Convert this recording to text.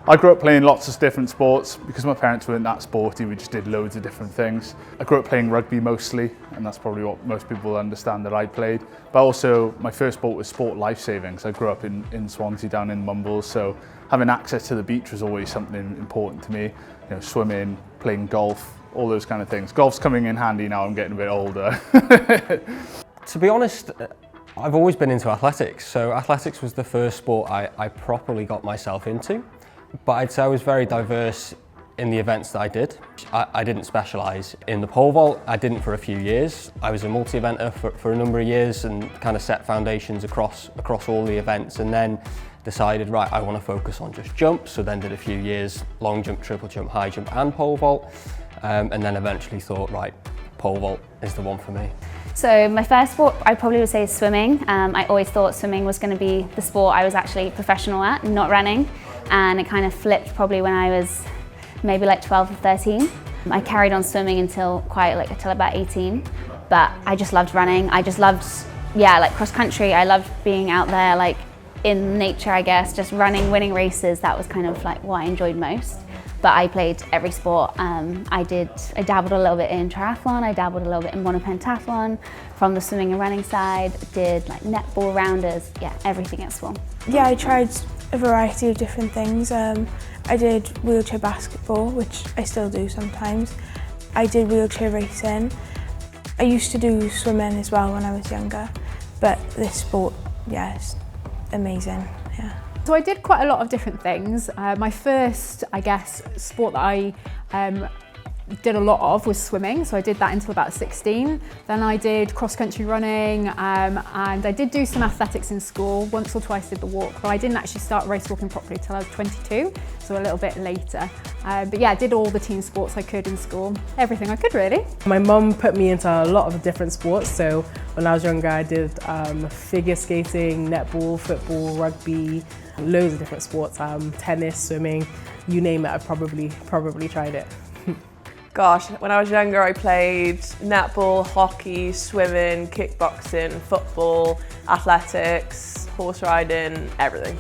I grew up playing lots of different sports. Because my parents weren't that sporty, we just did loads of different things. I grew up playing rugby mostly, and that's probably what most people will understand that I played. But also, my first sport was sport life-saving. So I grew up in Swansea, down in Mumbles, so having access to the beach was always something important to me. You know, swimming, playing golf, all those kind of things. Golf's coming in handy now I'm getting a bit older. To be honest, I've always been into athletics. So athletics was the first sport I properly got myself into. But I'd say I was very diverse in the events that I did. I didn't specialise in the pole vault. I didn't for a few years. I was a multi-eventer for a number of years and kind of set foundations across all the events, and then decided, right, I want to focus on just jump. So then did a few years long jump, triple jump, high jump and pole vault, and then eventually thought, right, pole vault is the one for me. So my first sport I probably would say is swimming. I always thought swimming was going to be the sport I was actually professional at, not running. And it kind of flipped probably when I was maybe like 12 or 13. I carried on swimming until about 18. But I just loved running. I just loved, like cross country. I loved being out there like in nature, I guess, just running, winning races. That was kind of like what I enjoyed most. But I played every sport. I dabbled a little bit in triathlon, I dabbled a little bit in monopentathlon. From the swimming and running side, did like netball, rounders, everything at school. Yeah, I tried a variety of different things. I did wheelchair basketball, which I still do sometimes. I did wheelchair racing. I used to do swimming as well when I was younger, but this sport, it's amazing, yeah. So I did quite a lot of different things. My first, I guess, sport that I did a lot of was swimming, so I did that until about 16. Then I did cross-country running, and I did do some athletics in school. Once or twice did the walk, but I didn't actually start race walking properly till I was 22, so a little bit later. But yeah, I did all the team sports I could in school, everything I could really. My mum put me into a lot of different sports, so when I was younger I did figure skating, netball, football, rugby, loads of different sports, tennis, swimming, you name it, I've probably tried it. Gosh, when I was younger I played netball, hockey, swimming, kickboxing, football, athletics, horse riding, everything.